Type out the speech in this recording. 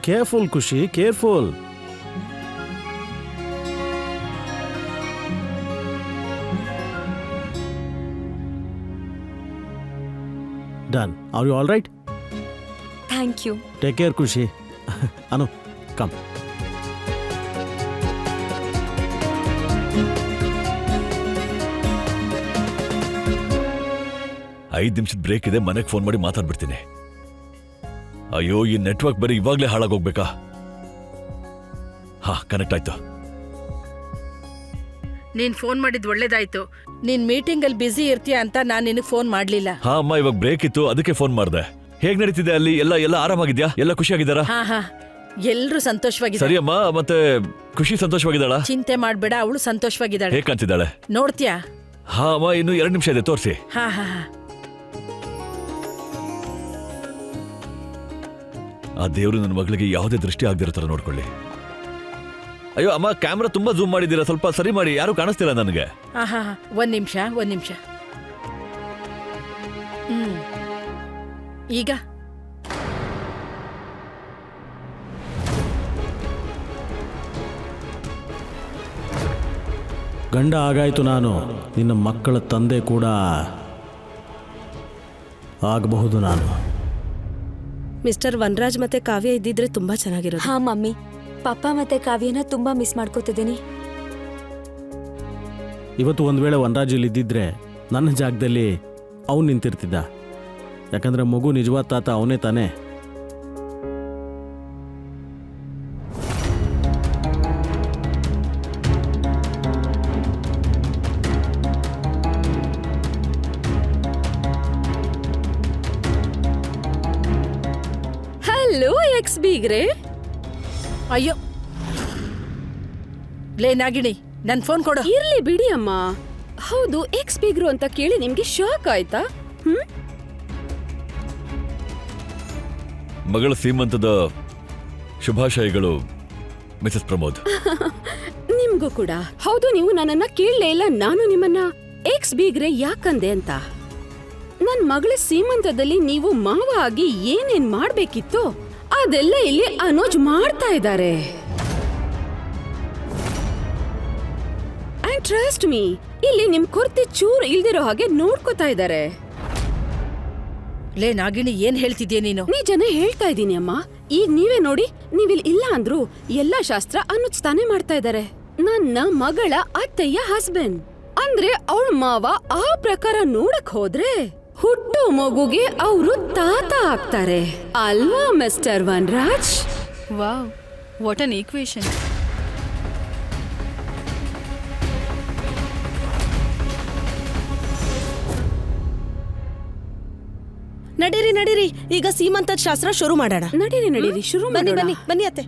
Careful ಖುಷಿ, careful. Done. Are you all right? Thank you. Take care, Kushi. Anu, come. ಐದು ನಿಮಿಷದ break ಇದೆ, ಮನೆಗೆ ಫೋನ್ ಮಾಡಿ ಮಾತಾಡ್ಬಿಡ್ತೀನಿ. ಅಯ್ಯೋ, ಈ ನೆಟ್ವರ್ಕ್ ಬರೀ ಇವಾಗ್ಲೇ ಹಾಳಾಗೋಗ್ಬೇಕಾ? ಹಾ, ಕನೆಕ್ಟ್ ಆಯ್ತು. ನೀನ್ ಫೋನ್ ಮಾಡಿದ್ ಒಳ್ಳೇದಾಯ್ತು. ನೀನ್ ಮೀಟಿಂಗ್ ಅಲ್ಲಿ ಬಿಸಿ ಇರ್ತೀಯ ಅಂತ ನಾನ್ ನಿನಗ್ ಫೋನ್ ಮಾಡ್ಲಿಲ್ಲ. ಹಾ ಅಮ್ಮ, ಇವಾಗ ಬ್ರೇಕ್ ಇತ್ತು, ಅದಕ್ಕೆ ಫೋನ್ ಮಾಡ್ದೆ. ಹೇಗ್ ನಡೀತಿದೆ ಅಲ್ಲಿ? ಎಲ್ಲ ಆರಾಮಾಗಿದ್ಯಾ? ಎಲ್ಲ ಖುಷಿಯಾಗಿದ್ದಾರಾ? ಹಾ, ಎಲ್ರು ಸಂತೋಷವಾಗಿದ್ದಾರೆ. ಸರಿ ಅಮ್ಮ, ಮತ್ತೆ ಖುಷಿ ಸಂತೋಷವಾಗಿದ್ದಾಳ? ಚಿಂತೆ ಮಾಡ್ಬೇಡ, ಅವಳು ಸಂತೋಷವಾಗಿದ್ದಾಳೆ. ಹೇಗ್ ಕಾಣ್ತಿದ್ದಾಳೆ? ನೋಡ್ತೀಯಾ? ಹಾ ಅಮ್ಮ, ಇನ್ನು 2 ನಿಮಿಷ ಇದೆ, ತೋರಿಸಿ. ಹಾ. ಆ ದೇವ್ರು ನನ್ನ ಮಗಳಿಗೆ ಯಾವುದೇ ದೃಷ್ಟಿ ಆಗದಿರೋ ತರ ನೋಡ್ಕೊಳ್ಳಿ. ಅಯ್ಯೋ ಅಮ್ಮ, ಕ್ಯಾಮ್ರಾ ತುಂಬಾ ಝೂಮ್ ಮಾಡಿದ್ದೀರಾ, ಸ್ವಲ್ಪ ಸರಿ ಮಾಡಿ, ಯಾರು ಕಾಣಿಸ್ತಿಲ್ಲ ನನಗೆ. ಹಾ, ಒಂದ್ ನಿಮಿಷ. ಈಗ ಗಂಡ ಆಗಾಯ್ತು, ನಾನು ನಿನ್ನ ಮಕ್ಕಳ ತಂದೆ ಕೂಡ ಆಗಬಹುದು. ನಾನು ಮಿಸ್ಟರ್ ವನರಾಜ್ ಮತ್ತೆ ಕಾವ್ಯ ಇದ್ದಿದ್ರೆ ತುಂಬಾ ಚೆನ್ನಾಗಿರೋದು. ಹಾ ಮಮ್ಮಿ, ಪಪ್ಪ ಮತ್ತೆ ಕಾವ್ಯನ ತುಂಬಾ ಮಿಸ್ ಮಾಡ್ಕೋತಿದ್ದೀನಿ. ಇವತ್ತು ಒಂದು ವೇಳೆ ವನರಾಜ್ ಇಲ್ಲಿ ಇದ್ದಿದ್ರೆ ನನ್ನ ಜಾಗದಲ್ಲಿ ಅವನು ನಿಂತಿರ್ತಿದ್ದ. ಯಾಕಂದ್ರೆ ಮಗು ನಿಜವಾದ ತಾತ ಅವನೇ ತಾನೇ. ಹಲೋ ಎಕ್ಸ್ ಬೀಗ್ರೆ. ಅಯ್ಯೋ ಲೇ ನಾಗಿಣಿ, ನನ್ ಫೋನ್ ಕೊಡು. ಇರ್ಲಿ ಬಿಡಿ ಅಮ್ಮ. ಹೌದು, ಎಕ್ಸ್ ಬೀಗ್ರು ಅಂತ ಕೇಳಿ ನಿಮ್ಗೆ ಶಾಕ್ ಆಯ್ತಾ? ಮಗಳ ಸೀಮಂತದ ಶುಭಾಶಯಗಳು ಮಿಸಸ್ ಪ್ರಮೋದ್. ನಿಮ್ಗೂ ಕೂಡ. ಹೌದು, ನೀವು ನನ್ನನ್ನ ಕೇಳಲೇ ಇಲ್ಲ ನಾನು ನಿಮ್ಮನ್ನ ಎಕ್ಸ್ ಬೀಗ್ರೆ ಯಾಕಂದೆ ಅಂತ. ನನ್ ಮಗಳ ಸೀಮಂತದಲ್ಲಿ ನೀವು ಮಾವ ಆಗಿ ಏನೇನ್ ಮಾಡ್ಬೇಕಿತ್ತು ಅದೆಲ್ಲ ಇಲ್ಲಿ ಅನೋಜ್ ಮಾಡ್ತಾ ಇದ್ದಾರೆ. ಅಂಡ್ ಟ್ರಸ್ಟ್ ಮೀ, ಇಲ್ಲಿ ನಿಮ್ ಕೊರತೆ ಚೂರು ಇಲ್ದಿರೋ ಹಾಗೆ ನೋಡ್ಕೋತಾ ಇದ್ದಾರೆ. ಲೇ ನಾಗಿಣಿ, ಏನ್ ಹೇಳ್ತಿದ್ಯಾ ನೀನು? ನಿಜನೇ ಹೇಳ್ತಾ ಇದ್ದೀನಿ ಅಮ್ಮ. ಈಗ ನೀವೇ ನೋಡಿ, ನೀವಿಲ್ ಇಲ್ಲ ಅಂದ್ರು ಎಲ್ಲಾ ಶಾಸ್ತ್ರ ಅನುಜ್ ತಾನೇ ಮಾಡ್ತಾ ಇದ್ದಾರೆ. ನನ್ನ ಮಗಳ ಅತ್ತೆಯ ಹಸ್ಬೆಂಡ್ ಅಂದ್ರೆ ಅವಳ ಮಾವ. ಆ ಪ್ರಕಾರ ನೋಡಕ್ ಹೋದ್ರೆ ಹುಟ್ಟು ಮಗುಗೆ ಅವರು ತಾತ ಆಗ್ತಾರೆ ಅಲ್ವಾ mister Vanaraj? Wow, what an equation. ನಡೀರಿ ಈಗ ಸೀಮಂತದ ಶಾಸ್ತ್ರ ಶುರು ಮಾಡೋಣ. ನಡೀರಿ ಶುರು ಮಾಡಿ. ಬನ್ನಿ ಅತ್ತೆ.